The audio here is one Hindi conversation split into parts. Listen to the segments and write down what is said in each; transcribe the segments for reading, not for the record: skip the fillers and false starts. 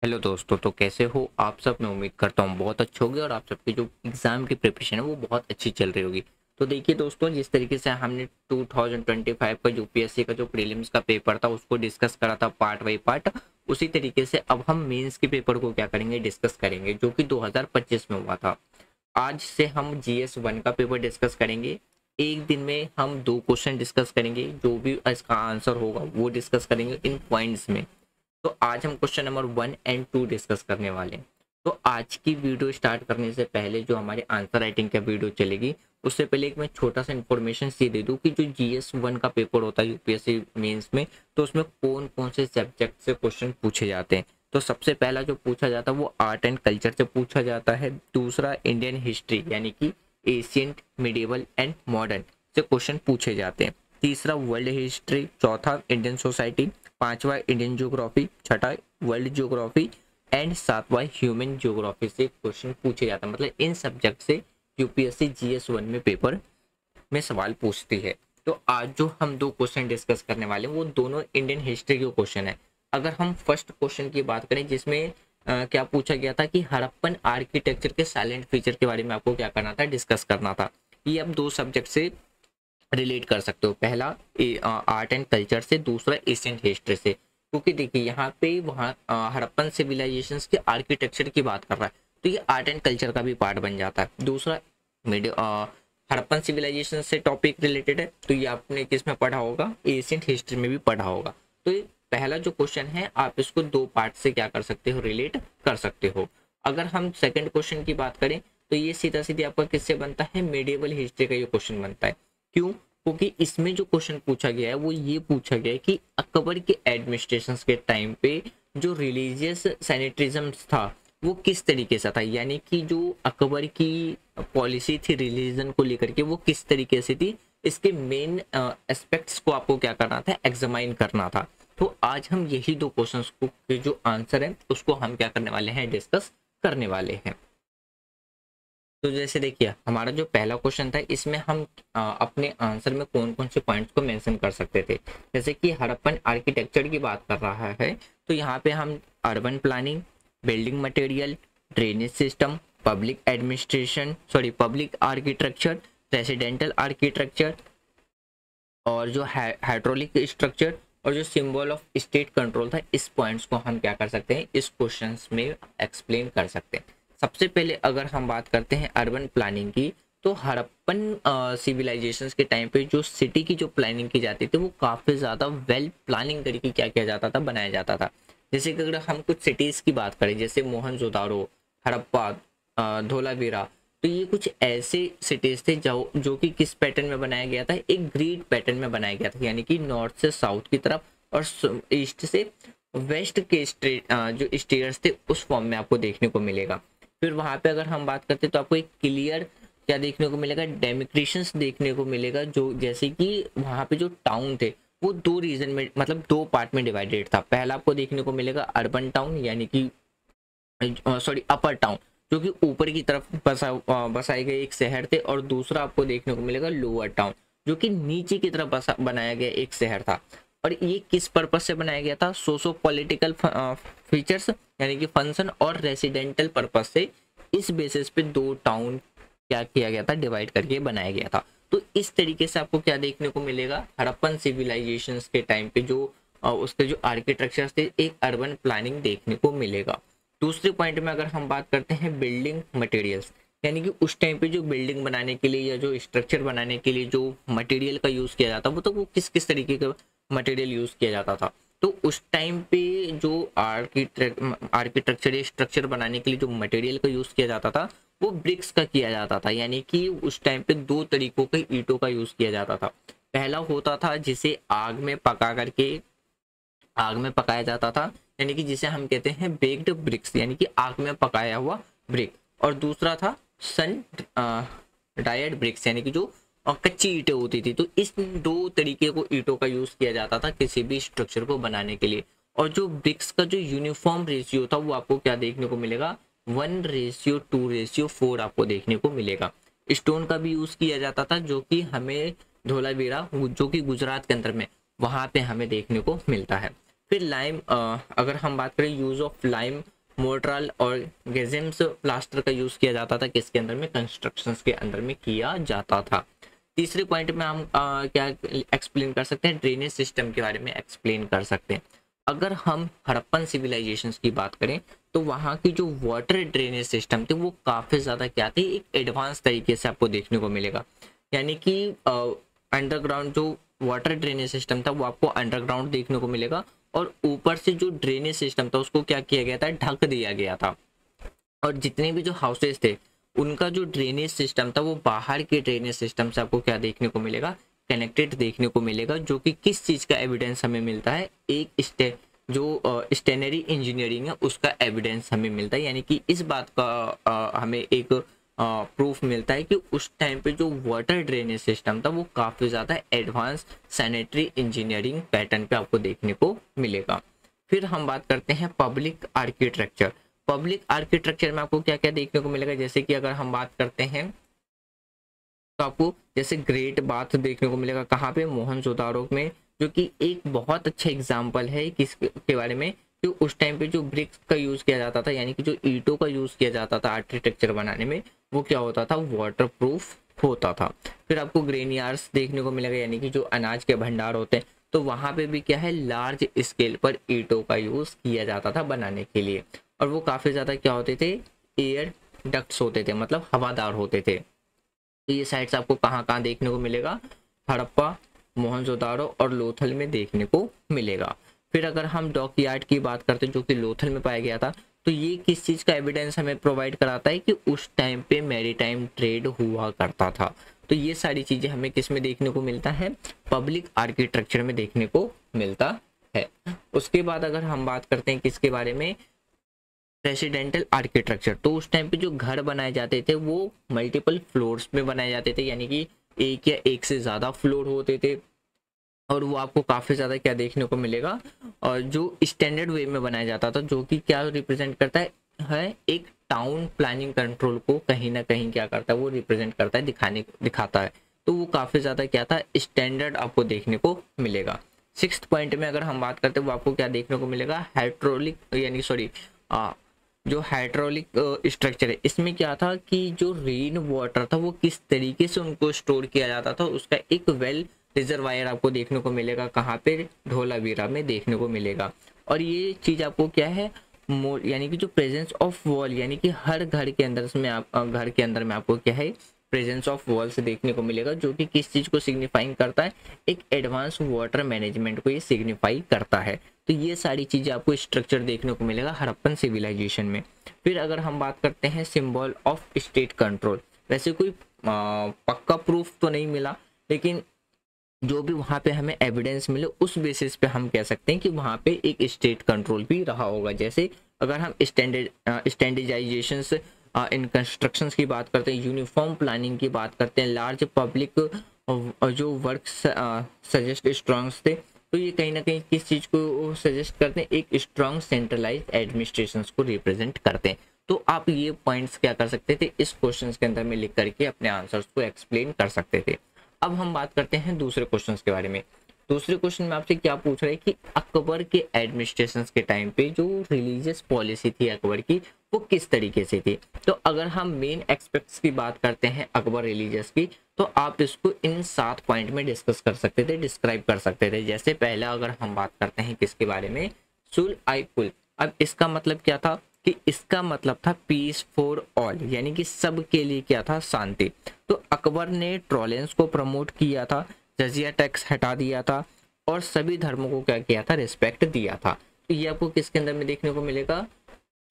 हेलो दोस्तों, तो कैसे हो आप सब। मैं उम्मीद करता हूँ बहुत अच्छे होगे और आप सबकी जो एग्ज़ाम की प्रिपरेशन है वो बहुत अच्छी चल रही होगी। तो देखिए दोस्तों, जिस तरीके से हमने 2025 का यूपीएससी का जो प्रीलिम्स का पेपर था उसको डिस्कस करा था पार्ट बाई पार्ट, उसी तरीके से अब हम मेंस के पेपर को क्या करेंगे, डिस्कस करेंगे, जो कि 2025 में हुआ था। आज से हम जीएस 1 का पेपर डिस्कस करेंगे। एक दिन में हम 2 क्वेश्चन डिस्कस करेंगे, जो भी इसका आंसर होगा वो डिस्कस करेंगे इन पॉइंट्स में। तो आज हम क्वेश्चन नंबर 1 और 2 डिस्कस करने वाले हैं। तो आज की वीडियो स्टार्ट करने से पहले जो हमारे आंसर राइटिंग का वीडियो चलेगी, उससे पहले एक मैं छोटा सा इन्फॉर्मेशन ये दे दूं कि जो जीएस 1 का पेपर होता है यूपीएससी मेंस में, तो उसमें कौन कौन से सब्जेक्ट से क्वेश्चन पूछे जाते हैं। तो सबसे पहला जो पूछा जाता है वो आर्ट एंड कल्चर से पूछा जाता है। दूसरा इंडियन हिस्ट्री यानी कि एशियंट, मिडिवल एंड मॉडर्न से क्वेश्चन पूछे जाते हैं। तीसरा वर्ल्ड हिस्ट्री, चौथा इंडियन सोसाइटी, पांचवा इंडियन ज्योग्राफी, छठा वर्ल्ड ज्योग्राफी एंड सातवां ह्यूमन ज्योग्राफी से क्वेश्चन पूछे जाता है। मतलब इन सब्जेक्ट से यूपीएससी जीएस 1 में पेपर में सवाल पूछती है। तो आज जो हम 2 क्वेश्चन डिस्कस करने वाले हैं वो दोनों इंडियन हिस्ट्री के क्वेश्चन है। अगर हम फर्स्ट क्वेश्चन की बात करें, जिसमें क्या पूछा गया था कि हड़प्पन आर्किटेक्चर के साइलेंट फीचर के बारे में आपको क्या करना था, डिस्कस करना था। ये अब 2 सब्जेक्ट से रिलेट कर सकते हो। पहला आर्ट एंड कल्चर से, दूसरा एशियंट हिस्ट्री से। क्योंकि देखिए यहाँ पे वहाँ हड़प्पन सिविलाइजेशंस के आर्किटेक्चर की बात कर रहा है, तो ये आर्ट एंड कल्चर का भी पार्ट बन जाता है। दूसरा हड़प्पन सिविलाइजेशन से टॉपिक रिलेटेड है, तो ये आपने किस में पढ़ा होगा, एशियंट हिस्ट्री में भी पढ़ा होगा। तो ये पहला जो क्वेश्चन है आप इसको 2 पार्ट से क्या कर सकते हो, रिलेट कर सकते हो। अगर हम सेकंड क्वेश्चन की बात करें तो ये सीधा सीधी आपका किससे बनता है, मेडिएवल हिस्ट्री का ये क्वेश्चन बनता है। क्यों? क्योंकि इसमें जो क्वेश्चन पूछा गया है वो ये पूछा गया है कि अकबर के एडमिनिस्ट्रेशन के टाइम पे जो रिलीजियस सैनिटरिज्म था वो किस तरीके से था। यानी कि जो अकबर की पॉलिसी थी रिलीजन को लेकर के, वो किस तरीके से थी, इसके मेन एस्पेक्ट्स को आपको क्या करना था, एग्जामाइन करना था। तो आज हम यही 2 क्वेश्चंस को के जो आंसर है उसको हम क्या करने वाले हैं, डिस्कस करने वाले हैं। तो जैसे देखिए हमारा जो पहला क्वेश्चन था, इसमें हम अपने आंसर में कौन कौन से पॉइंट्स को मेंशन कर सकते थे। जैसे कि हड़प्पन आर्किटेक्चर की बात कर रहा है, तो यहाँ पे हम urban planning, building material, drainage system, public administration, sorry public architecture, residential architecture और जो हाइड्रोलिक स्ट्रक्चर और जो सिंबल ऑफ स्टेट कंट्रोल था, इस पॉइंट्स को हम क्या कर सकते हैं, इस क्वेश्चंस में एक्सप्लेन कर सकते हैं। सबसे पहले अगर हम बात करते हैं अर्बन प्लानिंग की, तो हड़प्पन सिविलाइजेशंस के टाइम पे जो सिटी की जो प्लानिंग की जाती थी वो काफ़ी ज़्यादा वेल प्लानिंग करके क्या किया जाता था, बनाया जाता था। जैसे कि अगर हम कुछ सिटीज़ की बात करें, जैसे मोहनजोदारो, हड़प्पा, धोलावीरा, तो ये कुछ ऐसे सिटीज थे जो कि किस पैटर्न में बनाया गया था, एक ग्रिड पैटर्न में बनाया गया था। यानी कि नॉर्थ से साउथ की तरफ और ईस्ट से वेस्ट के स्ट्रेट जो स्टेयर्स थे उस फॉर्म में आपको देखने को मिलेगा। फिर वहां पे अगर हम बात करते हैं तो आपको एक क्लियर क्या देखने को मिलेगा, डेमिक्रेशंस देखने को मिलेगा। जो जैसे कि वहां पे जो टाउन थे वो 2 रीजन में, मतलब 2 पार्ट में डिवाइडेड था। पहला आपको देखने को मिलेगा अर्बन टाउन यानी कि सॉरी अपर टाउन, जो कि ऊपर की तरफ बसाए गए एक शहर थे। और दूसरा आपको देखने को मिलेगा लोअर टाउन, जो कि नीचे की तरफ बनाया गया एक शहर था। और ये किस पर्पज से बनाया गया था, सोशो पॉलिटिकल फीचर्स यानी कि फंक्शन और रेसिडेंटल पर्पज से, इस बेसिस पे 2 टाउन क्या किया गया था, डिवाइड करके बनाया गया था। तो इस तरीके से आपको क्या देखने को मिलेगा, हड़प्पन सिविलाइजेशन के टाइम पे जो उसके जो आर्किटेक्चर थे, एक अर्बन प्लानिंग देखने को मिलेगा। दूसरे पॉइंट में अगर हम बात करते हैं बिल्डिंग मटेरियल्स, यानी कि उस टाइम पे जो बिल्डिंग बनाने के लिए या जो स्ट्रक्चर बनाने के लिए जो मटेरियल का यूज किया जाता, वो किस किस तरीके का मटेरियल यूज किया जाता था। तो उस टाइम पे जो आर्किटेक्चर या स्ट्रक्चर बनाने के लिए जो मटेरियल का यूज किया जाता था वो ब्रिक्स का किया जाता था। यानी कि उस टाइम पे 2 तरीकों के ईंटों का यूज किया जाता था। पहला होता था जिसे आग में पकाया जाता था, यानी कि जिसे हम कहते हैं बेक्ड ब्रिक्स, यानी कि आग में पकाया हुआ ब्रिक। और दूसरा था सन डायड ब्रिक्स, यानी कि जो कच्ची ईंटें होती थी। तो इस 2 तरीके को ईंटों का यूज किया जाता था किसी भी स्ट्रक्चर को बनाने के लिए। और जो ब्रिक्स का जो यूनिफॉर्म रेशियो था वो आपको क्या देखने को मिलेगा, 1:2:4 आपको देखने को मिलेगा। स्टोन का भी यूज किया जाता था, जो कि हमें धोलावीरा, जो कि गुजरात के अंदर में, वहां पे हमें देखने को मिलता है। फिर लाइम, अगर हम बात करें यूज़ ऑफ लाइम मोर्टार और गेजेम्स प्लास्टर का यूज़ किया जाता था किसके अंदर में, कंस्ट्रक्शंस के अंदर में किया जाता था। तीसरे पॉइंट में हम क्या एक्सप्लेन कर सकते हैं, ड्रेनेज सिस्टम के बारे में एक्सप्लेन कर सकते हैं। अगर हम हड़प्पन सिविलाइजेशंस की बात करें तो वहाँ की जो वाटर ड्रेनेज सिस्टम थे वो काफ़ी ज़्यादा क्या थे, एक एडवांस तरीके से आपको देखने को मिलेगा। यानी कि अंडरग्राउंड जो वाटर ड्रेनेज सिस्टम था वो आपको अंडरग्राउंड देखने को मिलेगा, और ऊपर से जो ड्रेनेज सिस्टम था उसको क्या किया गया था, ढक दिया गया था। और जितने भी जो हाउसेस थे उनका जो ड्रेनेज सिस्टम था वो बाहर के ड्रेनेज सिस्टम से आपको क्या देखने को मिलेगा, कनेक्टेड देखने को मिलेगा। जो कि किस चीज़ का एविडेंस हमें मिलता है, एक स्टेनरी इंजीनियरिंग है उसका एविडेंस हमें मिलता है। यानी कि इस बात का हमें एक प्रूफ मिलता है कि उस टाइम पे जो वाटर ड्रेनेज सिस्टम था वो काफ़ी ज़्यादा एडवांस सैनिटरी इंजीनियरिंग पैटर्न पे आपको देखने को मिलेगा। फिर हम बात करते हैं पब्लिक आर्किटेक्चर। पब्लिक आर्किटेक्चर में आपको क्या क्या देखने को मिलेगा, जैसे कि अगर हम बात करते हैं तो आपको जैसे ग्रेट बाथ देखने को मिलेगा, कहाँ पे, मोहनजोदाड़ो में, जो कि एक बहुत अच्छा एग्जाम्पल है किसके बारे में, कि उस टाइम पे जो ब्रिक्स का यूज़ किया जाता था, यानी कि जो ईंटों का यूज़ किया जाता था आर्किटेक्चर बनाने में, वो क्या होता था, वाटर प्रूफ होता था। फिर आपको ग्रेनियार्स देखने को मिलेगा, यानी कि जो अनाज के भंडार होते हैं, तो वहाँ पे भी क्या है, लार्ज स्केल पर ईंटों का यूज़ किया जाता था बनाने के लिए, और वो काफ़ी ज़्यादा क्या होते थे, एयर डक्ट्स होते थे, मतलब हवादार होते थे। तो ये साइट्स आपको कहाँ कहाँ देखने को मिलेगा, हड़प्पा, मोहनजोदाड़ो और लोथल में देखने को मिलेगा। फिर अगर हम डॉकयार्ड की बात करते हैं जो कि लोथल में पाया गया था, तो ये किस चीज़ का एविडेंस हमें प्रोवाइड कराता है कि उस टाइम पे मैरीटाइम ट्रेड हुआ करता था। तो ये सारी चीज़ें हमें किस में देखने को मिलता है, पब्लिक आर्किटेक्चर में देखने को मिलता है। उसके बाद अगर हम बात करते हैं किसके बारे में, रेसिडेंटल आर्किटेक्चर, तो उस टाइम पे जो घर बनाए जाते थे वो मल्टीपल फ्लोर्स में बनाए जाते थे, यानी कि एक या एक से ज़्यादा फ्लोर होते थे, और वो आपको काफ़ी ज़्यादा क्या देखने को मिलेगा, और जो स्टैंडर्ड वे में बनाया जाता था, जो कि क्या रिप्रेजेंट करता है एक टाउन प्लानिंग कंट्रोल को कहीं ना कहीं क्या करता है, वो रिप्रेजेंट करता है, दिखाता है। तो वो काफ़ी ज़्यादा क्या था, स्टैंडर्ड आपको देखने को मिलेगा। सिक्स्थ पॉइंट में अगर हम बात करते हैं वो आपको क्या देखने को मिलेगा, हाइड्रोलिक, यानी सॉरी, जो हाइड्रोलिक स्ट्रक्चर है, इसमें क्या था कि जो रेन वाटर था वो किस तरीके से उनको स्टोर किया जाता था, उसका एक वेल रिजर्वायर आपको देखने को मिलेगा, कहाँ पे, धोलावीरा में देखने को मिलेगा। और ये चीज़ आपको क्या है, यानी कि जो प्रेजेंस ऑफ वॉल, यानी कि हर घर के अंदर में घर के अंदर में आपको क्या है, प्रेजेंस ऑफ वॉल्स देखने को मिलेगा, जो कि किस चीज़ को सिग्निफाइंग करता है, एक एडवांस वाटर मैनेजमेंट को ये सिग्निफाई करता है। तो ये सारी चीज़ें आपको स्ट्रक्चर देखने को मिलेगा हड़प्पन सिविलाइजेशन में। फिर अगर हम बात करते हैं सिंबल ऑफ स्टेट कंट्रोल, वैसे कोई पक्का प्रूफ तो नहीं मिला, लेकिन जो भी वहाँ पे हमें एविडेंस मिले उस बेसिस पे हम कह सकते हैं कि वहाँ पे एक स्टेट कंट्रोल भी रहा होगा। जैसे अगर हम स्टैंडर्डाइजेशंस इन कंस्ट्रक्शंस की बात करते हैं, यूनिफॉर्म प्लानिंग की बात करते हैं, लार्ज पब्लिक जो वर्क सजेस्ट स्ट्रॉन्ग्स थे, तो ये कहीं ना कहीं किस चीज़ को सजेस्ट करते हैं, एक स्ट्रॉन्ग सेंट्रलाइज्ड एडमिनिस्ट्रेशन को रिप्रेजेंट करते हैं। तो आप ये पॉइंट्स क्या कर सकते थे, इस क्वेश्चन के अंदर में लिख करके अपने आंसर्स को एक्सप्लेन कर सकते थे। अब हम बात करते हैं दूसरे क्वेश्चंस के बारे में। दूसरे क्वेश्चन में आपसे क्या पूछ रहे हैं कि अकबर के एडमिनिस्ट्रेशन के टाइम पे जो रिलीजियस पॉलिसी थी अकबर की, वो किस तरीके से थी। तो अगर हम मेन एस्पेक्ट्स की बात करते हैं अकबर रिलीजियस की, तो आप इसको इन 7 पॉइंट में डिस्कस कर सकते थे, डिस्क्राइब कर सकते थे। जैसे पहला अगर हम बात करते हैं किसके बारे में, सुल आई कुल। अब इसका मतलब क्या था कि इसका मतलब था पीस फॉर ऑल, यानी कि सब के लिए क्या था, शांति। तो अकबर ने टॉलरेंस को प्रमोट किया था, जजिया टैक्स हटा दिया था, और सभी धर्मों को क्या किया था, रिस्पेक्ट दिया था। तो ये आपको किसके अंदर में देखने को मिलेगा,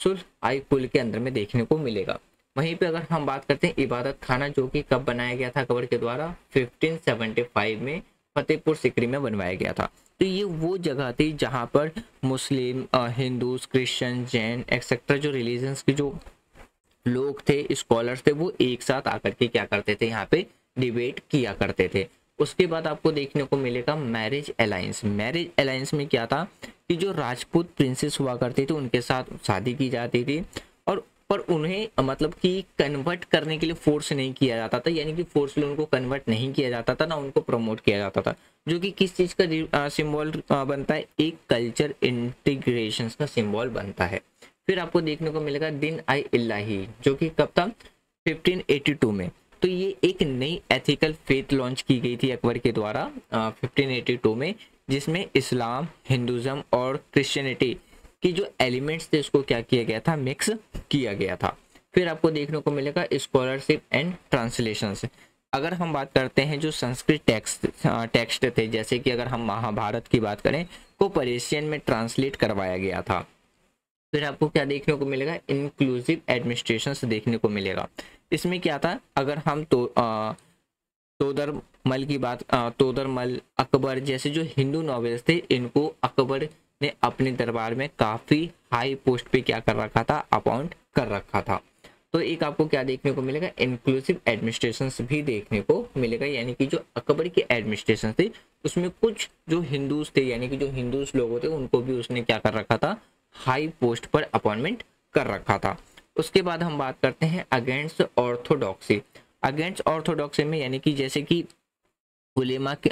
सुल आई कुल के अंदर में देखने को मिलेगा। वहीं पे अगर हम बात करते हैं इबादत खाना, जो कि कब बनाया गया था अकबर के द्वारा, 1575 में फतेहपुर सिकरी में बनवाया गया था। तो ये वो जगह थी जहाँ पर मुस्लिम, हिंदूज, क्रिश्चियन, जैन एक्सेट्रा जो रिलीजन्स के जो लोग थे, स्कॉलर्स थे, वो एक साथ आकर के क्या करते थे, यहाँ पे डिबेट किया करते थे। उसके बाद आपको देखने को मिलेगा मैरिज अलायंस। मैरिज अलायंस में क्या था कि जो राजपूत प्रिंसेस हुआ करते थे उनके साथ शादी की जाती थी, और पर उन्हें मतलब कि कन्वर्ट करने के लिए फोर्स नहीं किया जाता था, यानी कि फोर्सली उनको कन्वर्ट नहीं किया जाता था, ना उनको प्रमोट किया जाता था। जो कि किस चीज़ का सिंबल बनता है, एक कल्चर इंटीग्रेशन का सिंबल बनता है। फिर आपको देखने को मिलेगा दिन आई इलाही, जो कि कब था, 1582 में। तो ये एक नई एथिकल फेथ लॉन्च की गई थी अकबर के द्वारा 1582 में, जिसमें इस्लाम, हिंदुज़म और क्रिश्चियनिटी की जो एलिमेंट्स थे उसको क्या किया गया था, मिक्स किया गया था। फिर आपको देखने को मिलेगा स्कॉलरशिप एंड ट्रांसलेशंस। अगर हम बात करते हैं जो संस्कृत टेक्स्ट थे, जैसे कि अगर हम महाभारत की बात करें, को पर्शियन में ट्रांसलेट करवाया गया था। फिर आपको क्या देखने को मिलेगा, इंक्लूसिव एडमिनिस्ट्रेशन देखने को मिलेगा। इसमें क्या था, अगर हम तोदरमल की बात, तोदरमल, अकबर जैसे जो हिंदू नॉवेल्स थे, इनको अकबर ने अपने दरबार में काफ़ी हाई पोस्ट पे क्या कर रखा था, अपॉइंट कर रखा था। तो एक आपको क्या देखने को मिलेगा, इंक्लूसिव एडमिनिस्ट्रेशन भी देखने को मिलेगा, यानी कि जो अकबर के एडमिनिस्ट्रेशन थे उसमें कुछ जो हिंदूज थे, यानी कि जो हिंदूज लोग थे, उनको भी उसने क्या कर रखा था, हाई पोस्ट पर अपॉइंटमेंट कर रखा था। उसके बाद हम बात करते हैं अगेंस्ट ऑर्थोडॉक्सी। अगेंस्ट ऑर्थोडॉक्सी में यानी कि जैसे कि उलेमा की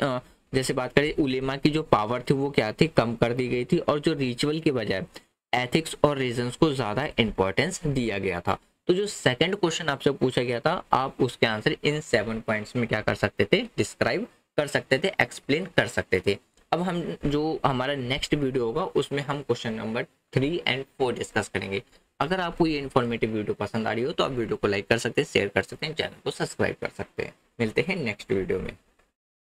जैसे बात करें, उलेमा की जो पावर थी वो क्या थी, कम कर दी गई थी, और जो रिचुअल के बजाय एथिक्स और रीजंस को ज़्यादा इंपॉर्टेंस दिया गया था। तो जो सेकंड क्वेश्चन आपसे पूछा गया था, आप उसके आंसर इन 7 पॉइंट्स में क्या कर सकते थे, डिस्क्राइब कर सकते थे, एक्सप्लेन कर सकते थे। अब हम जो हमारा नेक्स्ट वीडियो होगा उसमें हम क्वेश्चन नंबर 3 एंड 4 डिस्कस करेंगे। अगर आपको ये इन्फॉर्मेटिव वीडियो पसंद आ रही हो तो आप वीडियो को लाइक कर सकते हैं, शेयर कर सकते हैं, चैनल को सब्सक्राइब कर सकते हैं। मिलते हैं नेक्स्ट वीडियो में।